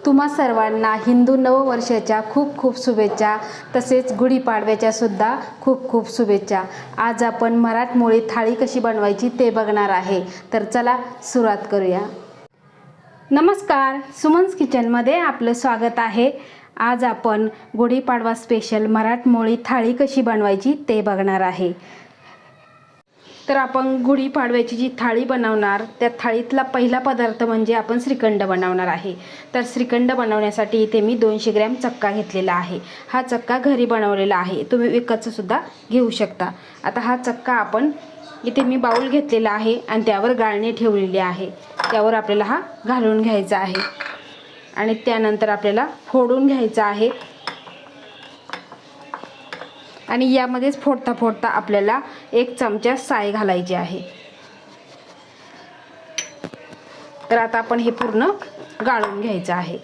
तुम्हा सर्वांना हिंदू नववर्षाच्या खूप खूप शुभेच्छा, तसेच गुढीपाडव्याच्या सुद्धा खूप खूप शुभेच्छा। आज आपण मराठमोळी थाळी कशी बनवायची ते बघणार आहे, तर चला सुरुवात करूया। नमस्कार, सुमन्स किचनमध्ये आपलं स्वागत आहे। आज आपण गुढीपाडवा स्पेशल मराठमोळी थाळी कशी बनवायची ते बघणार आहे। तर आपण गुढीपाडव्याची जी थाळी बनवणार, त्या थाळीतला पहिला पदार्थ म्हणजे आपण श्रीखंड बनवणार आहे। तर श्रीखंड बनवण्यासाठी इथे मी 200 ग्रॅम चक्का घेतलेला आहे। हा चक्का घरी बनवलेला आहे, तुम्ही विकतचा सुद्धा घेऊ शकता। आता हा चक्का आपण इथे मी बाउल घेतलेला आहे आणि त्यावर गाळणी ठेवलेली आहे। त्यावर आपल्याला हा घालून घ्यायचा आहे आणि त्यानंतर आपल्याला फोडून घ्यायचा आहे आणि यामध्येच फोडता फोडता आपल्याला 1 चमचा साय घालायची आहे। तर आता आपण हे पूर्ण गाळून घ्यायचं आहे।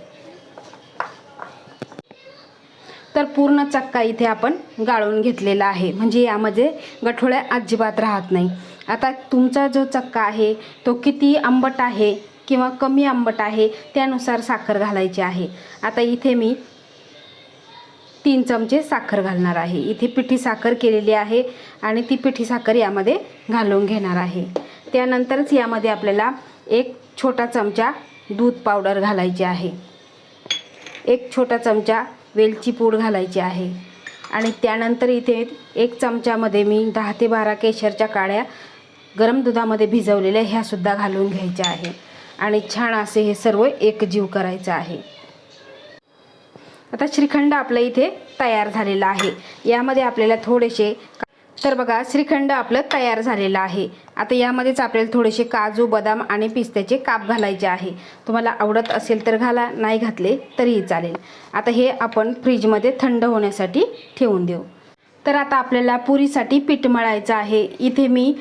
तर पूर्ण चक्का इथे आपण गाळून घेतलेला आहे, म्हणजे यामध्ये गठोळ्या अजिबात राहत नाही। आता तुमचा जो चक्का आहे तो किती आंबट आहे किंवा कमी आंबट आहे त्यानुसार साखर घालायची आहे। आता इथे मी 3 चमचे साखर घालणार आहे। इथे पिठी साखर केलेली आहे आणि ती पिठी साखर यामध्ये घालून घेणार आहे। त्यानंतरच यामध्ये आपल्याला 1 छोटा चमचा दूध पावडर घालायची आहे, 1 छोटा चमचा वेलची पूड घालायची आहे आणि त्यानंतर इथे 1 चमच्यामध्ये मी 10 ते 12 केशरच्या काड्या गरम दुधामध्ये भिजवलेल्या ह्या सुद्धा घालून घ्यायच्या आहे आणि छान असे हे सर्व एकजीव करायचं आहे। आता श्रीखंड आपलं इथे तयार झालेला आहे। यामध्ये आपल्याला थोडेसे, तर बघा श्रीखंड आपलं तयार झालेलं आहे। आता यामध्येच आपल्याला थोडेसे काजू, बदाम आणि पिस्त्याचे काप घालायचे आहे। तुम्हाला आवडत असेल तर घाला, नाही घातले तरीही चालेल। आता हे आपण फ्रीजमध्ये थंड होण्यासाठी ठेवून देऊ। तर आता आपल्याला पुरीसाठी पीठ मळायचं आहे। इथे मी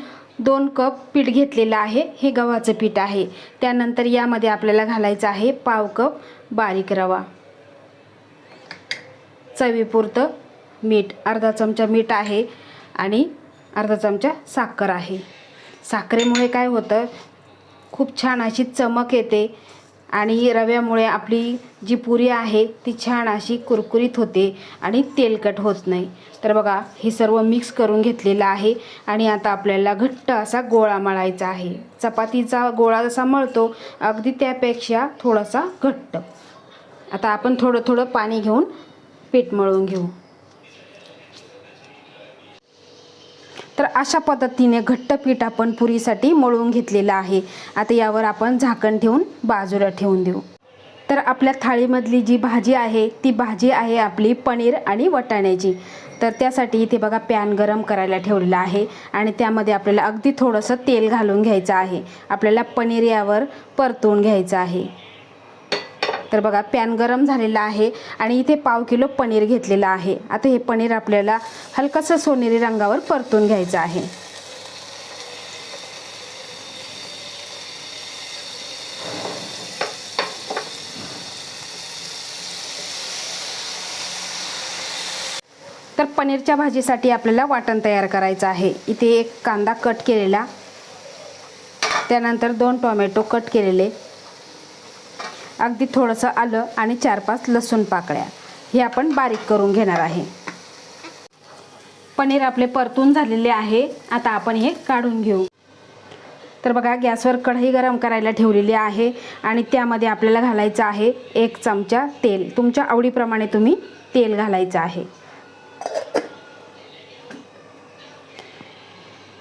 2 कप पीठ घेतलेलं आहे, हे गव्हाचं पीठ आहे। त्यानंतर यामध्ये आपल्याला घालायचं आहे पाव कप बारीक रवा, चवीपुरतं मीठ, अर्धा चमचा मीठ आहे आणि अर्धा चमचा साखर आहे। साखरेमुळे काय होतं, खूप छान अशी चमक येते आणि रव्यामुळे आपली जी पुरी आहे ती छान अशी कुरकुरीत होते आणि तेलकट होत नाही। तर बघा हे सर्व मिक्स करून घेतलेलं आहे आणि आता आपल्याला घट्ट असा गोळा मळायचा आहे। चपातीचा गोळा जसा मळतो अगदी त्यापेक्षा थोडासा घट्ट। आता आपण थोडं थोडं पाणी घेऊन पीठ मळून घेऊ। तर अशा पद्धतीने घट्ट पीठ आपण पुरीसाठी मळून घेतलेलं आहे। आता यावर आपण झाकण ठेवून बाजूला ठेवून देऊ। तर आपल्या थाळीमधली जी भाजी आहे ती भाजी आहे आपली पनीर आणि वाटाण्याची। तर त्यासाठी इथे बघा पॅन गरम करायला ठेवलेला आहे आणि त्यामध्ये आपल्याला अगदी थोडंसं तेल घालून घ्यायचं आहे। आपल्याला पनीर यावर परतून घ्यायचं आहे। तर बघा पॅन गरम झालेला आहे आणि इथे पाव किलो पनीर घेतलेला आहे। आता हे पनीर आपल्याला हलकसं सोनेरी रंगावर परतून घ्यायचं आहे। तर पनीरच्या भाजीसाठी आपल्याला वाटण तयार करायचं आहे। इथे 1 कांदा कट केलेला, त्यानंतर 2 टोमॅटो कट केलेले, अगदी थोडंसं आलं आणि 4-5 लसूण पाकळ्या, हे आपण बारीक करून घेणार आहे। पनीर आपले परतून झालेले आहे, आता आपण हे काढून घेऊ। तर बघा गॅसवर कढई गरम करायला ठेवलेली आहे आणि त्यामध्ये आपल्याला घालायचं आहे 1 चमचा तेल। तुमच्या आवडीप्रमाणे तुम्ही तेल घालायचं आहे।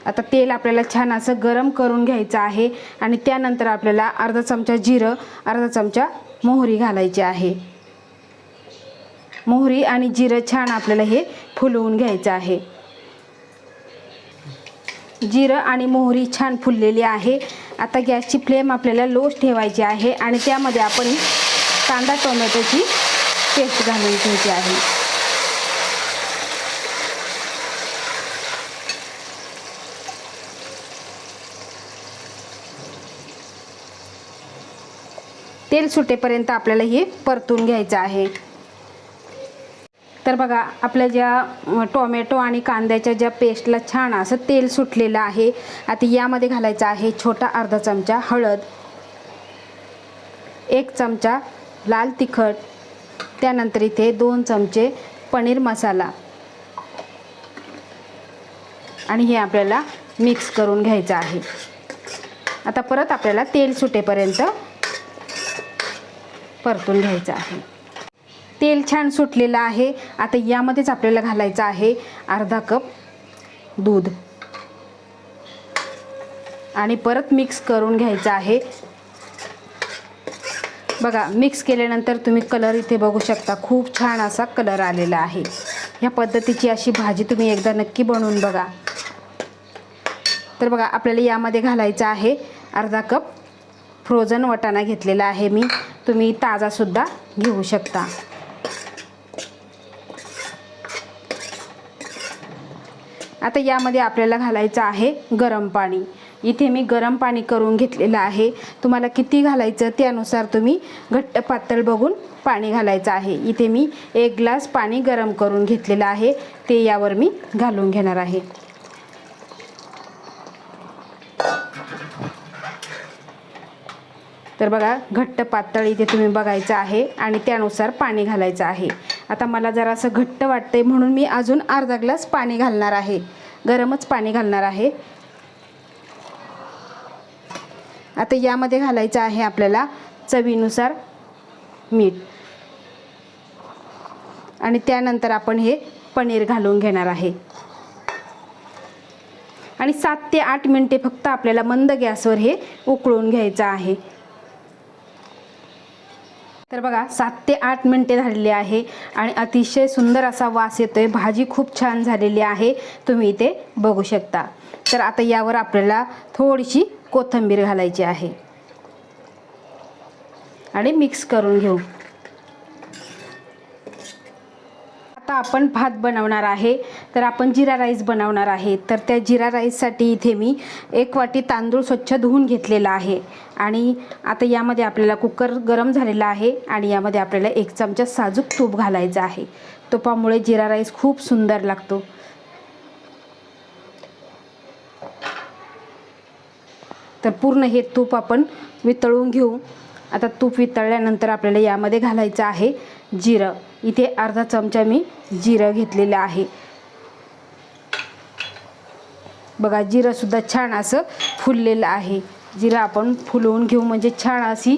आता तेल आपल्याला छान असं गरम करून घ्यायचं आहे आणि त्यानंतर आपल्याला अर्धा चमचा जिरं, अर्धा चमचा मोहरी घालायची आहे। मोहरी आणि जिरं छान आपल्याला हे फुलवून घ्यायचं आहे। जिरं आणि मोहरी छान फुललेली आहे। आता गॅसची फ्लेम आपल्याला लोच ठेवायची आहे आणि त्यामध्ये आपण कांदा टोमॅटोची पेस्ट घालून घ्यायची आहे। तेल सुटेपर्यंत आपल्याला हे परतून घ्यायचं आहे। तर बघा आपल्या ज्या टोमॅटो आणि कांद्याच्या ज्या पेस्टला छान असं तेल सुटलेलं आहे। आता यामध्ये घालायचं आहे छोटा अर्धा चमचा हळद, 1 चमचा लाल तिखट, त्यानंतर इथे 2 चमचे पनीर मसाला आणि हे आपल्याला मिक्स करून घ्यायचं आहे. आता परत आपल्याला तेल सुटेपर्यंत परतून घ्यायचं आहे. तेल छान सुटलेलं आहे. आता यामध्येच आपल्याला घालायचं आहे अर्धा कप दूध आणि परत मिक्स करून घ्यायचं आहे. बघा, मिक्स केल्यानंतर तुम्ही कलर इथे बघू शकता, खूप छान असा कलर आलेला आहे. ह्या पद्धतीची अशी भाजी तुम्ही एकदा नक्की बनवून बघा. तर बघा, आपल्याला यामध्ये घालायचं आहे अर्धा कप फ्रोझन वाटाणा घेतलेला आहे मी. तुम्ही ताजासुद्धा घेऊ शकता. आता यामध्ये आपल्याला घालायचं आहे गरम पाणी. इथे मी गरम पाणी करून घेतलेलं आहे. तुम्हाला किती घालायचं त्यानुसार तुम्ही घट्ट पातळ बघून पाणी घालायचं आहे. इथे मी 1 ग्लास पाणी गरम करून घेतलेलं आहे, ते यावर मी घालून घेणार आहे. तर बघा, घट्ट पातळ इथे तुम्ही बघायचं आहे आणि त्यानुसार पाणी घालायचं आहे. आता मला जरासं घट्ट वाटतंय म्हणून मी अजून अर्धा ग्लास पाणी घालणार आहे, गरमच पाणी घालणार आहे. आता यामध्ये घालायचं आहे आपल्याला चवीनुसार मीठ आणि त्यानंतर आपण हे पनीर घालून घेणार आहे आणि 7 ते 8 मिनिटे फक्त आपल्याला मंद गॅसवर हे उकळून घ्यायचं आहे. तर बघा, 7 ते 8 मिनिटे झालेली आहे आणि अतिशय सुंदर असा वास येतोय. भाजी खूप छान झालेली आहे, तुम्ही इथे बघू शकता. तर आता यावर आपल्याला थोडीशी कोथिंबीर घालायची आहे आणि मिक्स करून घेऊ. आता आपण भात बनवणार आहे. तर आपण जिरा राईस बनवणार आहे. तर त्या जिरा राईससाठी इथे मी 1 वाटी तांदूळ स्वच्छ धुवून घेतलेला आहे आणि आता यामध्ये आपल्याला कुकर गरम झालेला आहे आणि यामध्ये आपल्याला 1 चमचा साजूक तूप घालायचं आहे. तुपामुळे जिरा राईस खूप सुंदर लागतो. तर पूर्ण हे तूप आपण वितळून घेऊ. आता तूप वितळल्यानंतर आपल्याला यामध्ये घालायचं आहे जिरं. इथे अर्धा चमचा मी जिरं घेतलेलं आहे. बघा, जिरं सुद्धा छान असं फुललेलं आहे. जिरं आपण फुलवून घेऊ म्हणजे छान अशी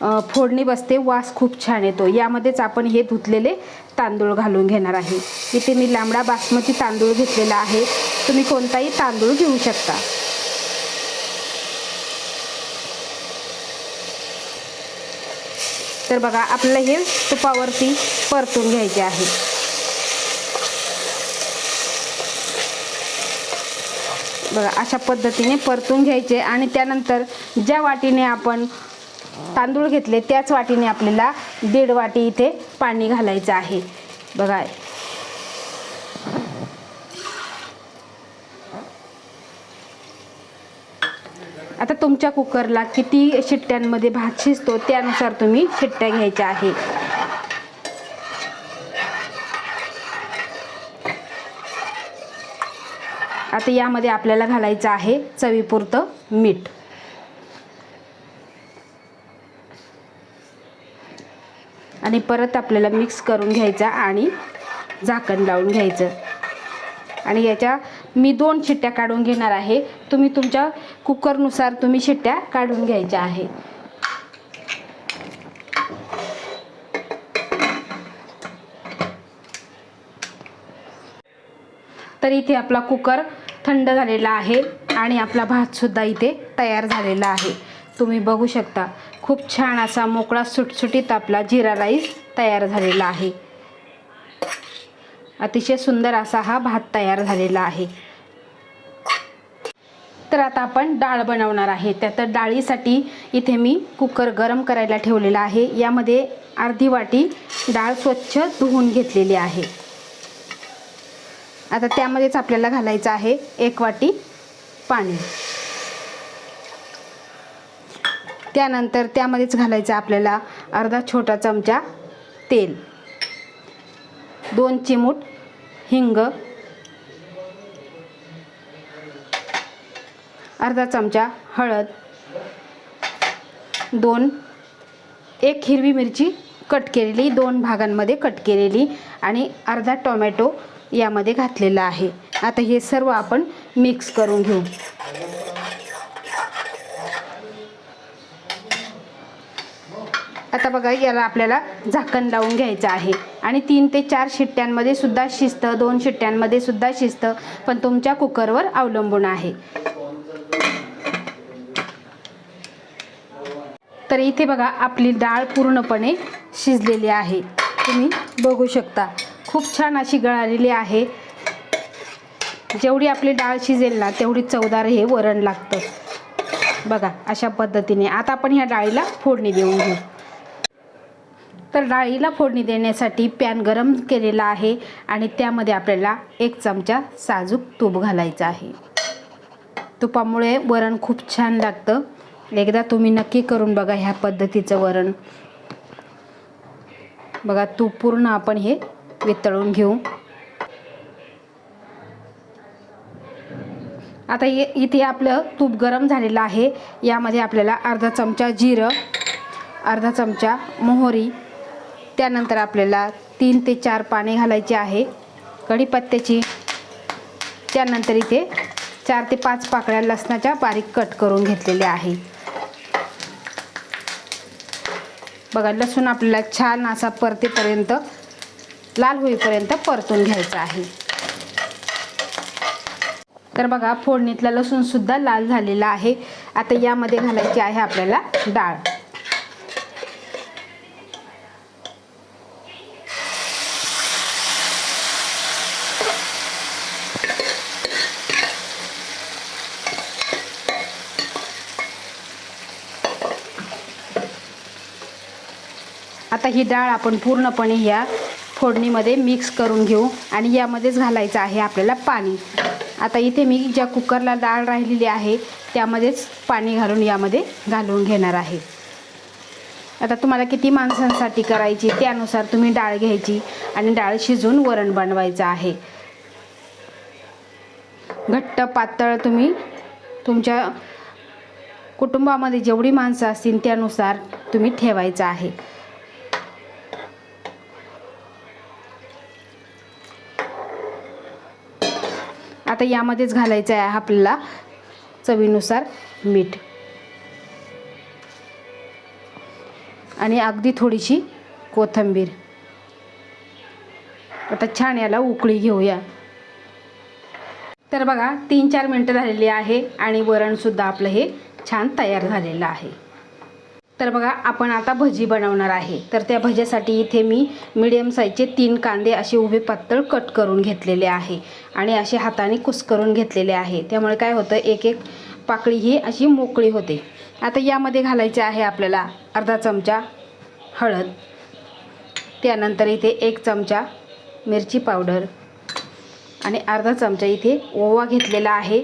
फोडणी बसते, वास खूप छान येतो. यामध्येच आपण हे धुतलेले तांदूळ घालून घेणार आहे. इथे मी लांबडा बासमती तांदूळ घेतलेला आहे, तुम्ही कोणताही तांदूळ घेऊ शकता. तर बघा, आपल्याला हे तुपावरती परतून घ्यायचे आहे. बघा, अशा पद्धतीने परतून घ्यायचे आणि त्यानंतर ज्या वाटीने आपण तांदूळ घेतले त्याच वाटीने आपल्याला 1.5 वाटी इथे पाणी घालायचं आहे. बघा, आता तुमच्या कुकरला किती शिट्ट्यांमध्ये भात शिजतो त्यानुसार तुम्ही शिट्ट्या घ्यायच्या आहे. आता यामध्ये आपल्याला घालायचं आहे चवीपुरतं मीठ आणि परत आपल्याला मिक्स करून घ्यायचं आणि झाकण लावून घ्यायचं आणि याच्या मी 2 शिट्ट्या काढून घेणार आहे. तुम्ही तुमच्या कुकरनुसार तुम्ही शिट्ट्या काढून घ्यायच्या आहे. तर इथे आपला कुकर थंड झालेला आहे आणि आपला भात सुद्धा इथे तयार झालेला आहे. तुम्ही बघू शकता, खूप छान असा मोकळा सुटसुटीत आपला जिरा राईस तयार झालेला आहे. अतिशय सुंदर असा हा भात तयार झालेला आहे. तर आता आपण डाळ बनवणार आहे. त्या डाळीसाठी इथे मी कुकर गरम करायला ठेवलेला आहे. यामध्ये अर्धी वाटी डाळ स्वच्छ धुवून घेतलेली आहे. आता त्यामध्येच आपल्याला घालायचं आहे 1 वाटी पाणी. त्यानंतर त्यामध्येच घालायचं आपल्याला अर्धा छोटा चमचा तेल, 2 चिमूट हिंग, अर्धा चमचा हळद, 1 हिरवी मिरची कट केलेली, 2 भागांमध्ये कट केलेली आणि अर्धा टोमॅटो यामध्ये घातलेला आहे. आता हे सर्व आपण मिक्स करून घेऊ. आता बघा, याला आपल्याला झाकण लावून घ्यायचं आहे आणि 3 ते 4 शिट्ट्यांमध्ये सुद्धा शिजतं, 2 शिट्ट्यांमध्ये सुद्धा शिजतं, पण तुमच्या कुकरवर अवलंबून आहे. तर इथे बघा, आपली डाळ पूर्णपणे शिजलेली आहे. तुम्ही बघू शकता, खूप छान अशी गळालेली आहे. जेवढी आपली डाळ शिजेल ना तेवढी चवदार हे वरण लागतं. बघा, अशा पद्धतीने आता आपण ह्या डाळीला फोडणी देऊन घेऊ. तर डाळीला फोडणी देण्यासाठी पॅन गरम केलेला आहे आणि त्यामध्ये आपल्याला 1 चमचा साजूक तूप घालायचं आहे. तुपामुळे वरण खूप छान लागतं. एकदा तुम्ही नक्की करून बघा ह्या पद्धतीचं वरण. बघा, तूप पूर्ण आपण हे वितळून घेऊ. आता इथे आपलं तूप गरम झालेलं आहे. यामध्ये आपल्याला अर्धा चमचा जिरं, अर्धा चमचा मोहरी, त्यानंतर आपल्याला 3 ते 4 पाने घालायची आहे कढीपत्त्याची. त्यानंतर इथे 4 ते 5 पाकळ्या लसणाच्या बारीक कट करून घेतलेल्या आहे. बघा, लसूण आपल्याला छान असा परतेपर्यंत, लाल होईपर्यंत परतून घ्यायचा आहे. तर बघा, फोडणीतला लसूण सुद्धा लाल झालेला आहे. आता यामध्ये घालायची आहे आपल्याला डाळ. आता ही डाळ आपण पूर्णपणे ह्या फोडणीमध्ये मिक्स करून घेऊ आणि यामध्येच घालायचं आहे आपल्याला पाणी. आता इथे मी ज्या कुकरला डाळ राहिलेली आहे त्यामध्येच पाणी घालून यामध्ये घालून घेणार आहे. आता तुम्हाला किती माणसांसाठी करायची त्यानुसार तुम्ही डाळ घ्यायची आणि डाळ शिजवून वरण बनवायचं आहे. घट्ट पातळ तुम्ही तुमच्या कुटुंबामध्ये जेवढी माणसं असतील त्यानुसार तुम्ही ठेवायचं आहे. आता यामध्येच घालायचं आहे आपल्याला चवीनुसार मीठ आणि अगदी थोडीशी कोथिंबीर. आता छान याला उकळी घेऊया. तर बघा, 3-4 मिनटं झालेली आहे आणि वरणसुद्धा आपलं हे छान तयार झालेलं आहे. तर बघा, आपण आता भजी बनवणार आहे. तर त्या भज्यासाठी इथे मी मीडियम साईजचे 3 कांदे असे उभे पातळ कट करून घेतलेले आहे आणि असे हाताने कुस्करून घेतलेले आहे. त्यामुळे काय होतं, एक एक पाकळी ही अशी मोकळी होते. आता यामध्ये घालायचे आहे आपल्याला अर्धा चमचा हळद, त्यानंतर इथे 1 चमचा मिरची पावडर आणि अर्धा चमचा इथे ओवा घेतलेला आहे.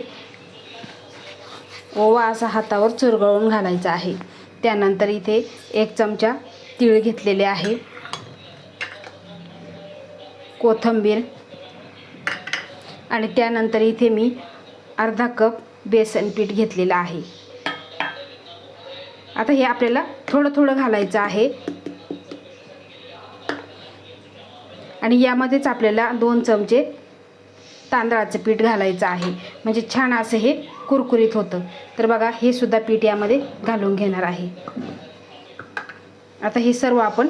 ओवा असा हातावर चुरगळून घालायचा आहे. त्यानंतर इथे 1 चमचा तीळ घेतलेले आहे, कोथिंबीर आणि त्यानंतर इथे मी अर्धा कप बेसन पीठ घेतलेलं आहे. आता हे आपल्याला थोडं थोडं घालायचं आहे आणि यामध्येच आपल्याला 2 चमचे तांदळाचं पीठ घालायचं आहे. म्हणजे छान असं हे कुरकुरीत होतं. तर बघा, हे सुद्धा पीठ यामध्ये घालून घेणार आहे. आता हे सर्व आपण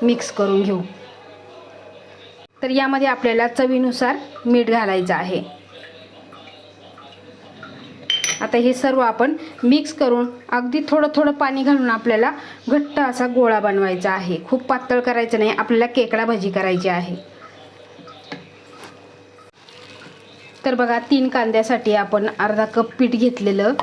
मिक्स करून घेऊ. तर यामध्ये आपल्याला चवीनुसार मीठ घालायचं आहे. आता हे सर्व आपण मिक्स करून अगदी थोडं थोडं पाणी घालून आपल्याला घट्ट असा गोळा बनवायचा आहे. खूप पातळ करायचं नाही, आपल्याला केकडा भजी करायची आहे. तर बघा, 3 कांद्यासाठी आपण अर्धा कप पीठ घेतलेलं,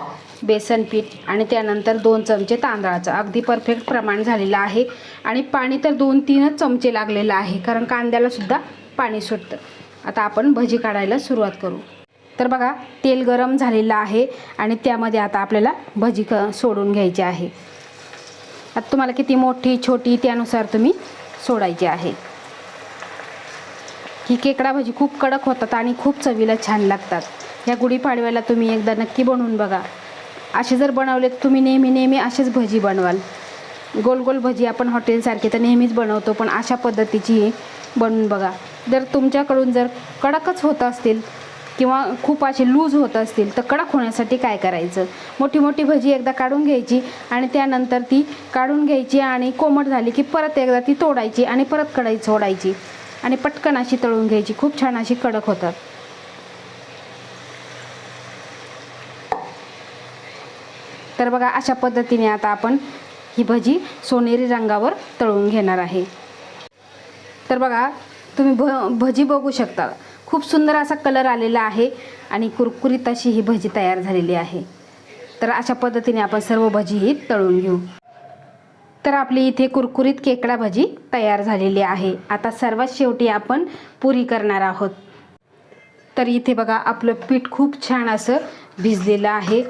बेसन पीठ आणि त्यानंतर 2 चमचे तांदळाचं. अगदी परफेक्ट प्रमाण झालेलं आहे आणि पाणी तर 2-3 चमचे लागलेलं आहे, कारण कांद्याला सुद्धा पाणी सुटतं. आता आपण भजी काढायला सुरुवात करू. तर बघा, तेल गरम झालेलं आहे आणि त्यामध्ये आता आपल्याला भजी सोडून घ्यायची आहे. आता तुम्हाला किती मोठी छोटी त्यानुसार तुम्ही सोडायची आहे. ही केकडा भजी खूप कडक होतात आणि खूप चवीला छान लागतात. या गुढीपाडव्याला तुम्ही एकदा नक्की बनवून बघा. असे जर बनवले तुम्ही नेहमी असेच भजी बनवाल. गोल गोल भजी आपण हॉटेलसारखी तर नेहमीच बनवतो, पण अशा पद्धतीची बनवून बघा. जर तुमच्याकडून जर कडकच होत असतील किंवा खूप असे लूज होत असतील तर कडक होण्यासाठी काय करायचं, मोठी मोठी भजी एकदा काढून घ्यायची आणि त्यानंतर ती काढून घ्यायची आणि कोमट झाली की परत एकदा ती तोडायची आणि परत कढईत सोडायची आणि पटकन अशी तळून घ्यायची. खूप छान अशी कडक होतात. तर बघा अशा पद्धतीने आता आपण ही भजी सोनेरी रंगावर तळून घेणार आहे. तर बघा तुम्ही भजी बघू शकता, खूप सुंदर असा कलर आलेला आहे आणि कुरकुरीत अशी ही भजी तयार झालेली आहे. तर अशा पद्धतीने आपण सर्व भजी ही तळून घेऊ. तर आपली इथे कुरकुरीत खेकडा भजी तयार झालेली आहे. आता सर्वात शेवटी आपण पुरी करणार आहोत. तर इथे बघा आपलं पीठ खूप छान असं भिजलेलं आहे,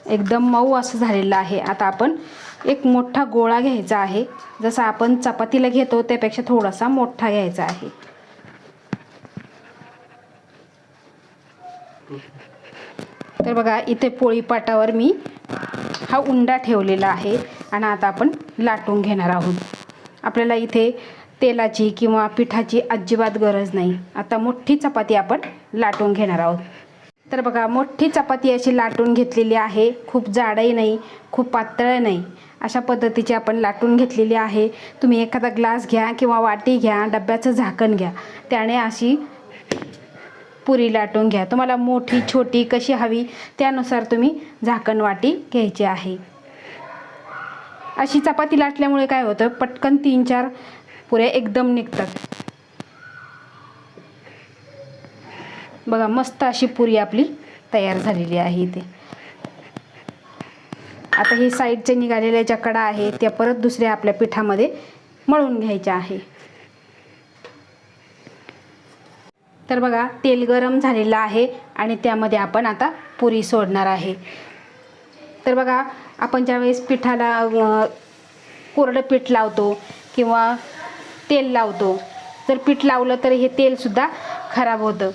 एकदम मऊ असं झालेलं आहे. आता आपण एक मोठा गोळा घ्यायचा आहे, जसा आपण चपातीला घेतो त्यापेक्षा थोडासा मोठा घ्यायचा आहे. तर बघा इथे पोळीपाटावर मी हा उंडा ठेवलेला आहे आणि आता आपण लाटून घेणार आहोत. आपल्याला इथे तेलाची किंवा पिठाची अजिबात गरज नाही. आता मोठी चपाती आपण लाटून घेणार आहोत. तर बघा मोठी चपाती अशी लाटून घेतलेली आहे, खूप जाडही नाही खूप पातळ नाही, अशा पद्धतीची आपण लाटून घेतलेली आहे. तुम्ही एखादा ग्लास घ्या किंवा वाटी घ्या, डब्याचं झाकण घ्या, त्याने अशी पुरी लाटून घ्या. तुम्हाला मोठी छोटी कशी हवी त्यानुसार तुम्ही झाकण वाटी घ्यायची आहे. अशी चपाती लाटल्यामुळे काय होतं, पटकन 3-4 पुऱ्या एकदम निघतात. बघा मस्त अशी पुरी आपली तयार झालेली आहे इथे. आता हे साईडचे निघालेल्या ज्या कडा आहे त्या परत दुसऱ्या आपल्या पिठामध्ये मळून घ्यायच्या आहे. तर बघा तेल गरम झालेलं आहे आणि त्यामध्ये आपण आता पुरी सोडणार आहे. तर बघा आपण ज्यावेळेस पिठाला कोरडं पीठ लावतो किंवा तेल लावतो, जर पीठ लावलं तर हे तेलसुद्धा खराब होतं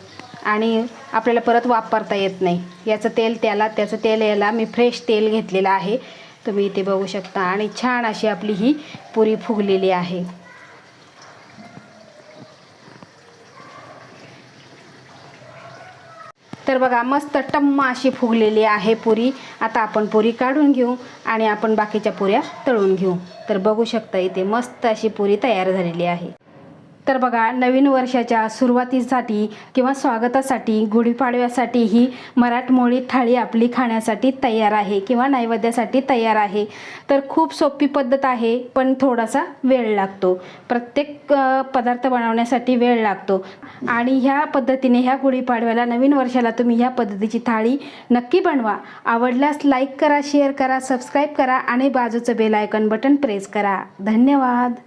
आणि आपल्याला परत वापरता येत नाही. याचं तेल त्याला, त्याचं तेल याला. मी फ्रेश तेल घेतलेलं आहे, तुम्ही इथे बघू शकता. आणि छान अशी आपली ही पुरी फुगलेली आहे. तर बघा मस्त टम्म अशी फुगलेली आहे पुरी. आता आपण पुरी काढून घेऊ आणि आपण बाकीच्या पुऱ्या तळून घेऊ. तर बघू शकता इथे मस्त अशी पुरी तयार झालेली आहे. तर बघा नवीन वर्षाच्या सुरुवातीसाठी किंवा स्वागतासाठी, गुढीपाडव्यासाठी ही मराठमोळी थाळी आपली खाण्यासाठी तयार आहे किंवा नैवेद्यासाठी तयार आहे. तर खूप सोपी पद्धत आहे, पण थोडासा वेळ लागतो. प्रत्येक पदार्थ बनवण्यासाठी वेळ लागतो आणि ह्या पद्धतीने ह्या गुढीपाडव्याला नवीन वर्षाला तुम्ही ह्या पद्धतीची थाळी नक्की बनवा. आवडल्यास लाईक करा, शेअर करा, सबस्क्राईब करा आणि बाजूचं बेल आयकॉन बटन प्रेस करा. धन्यवाद.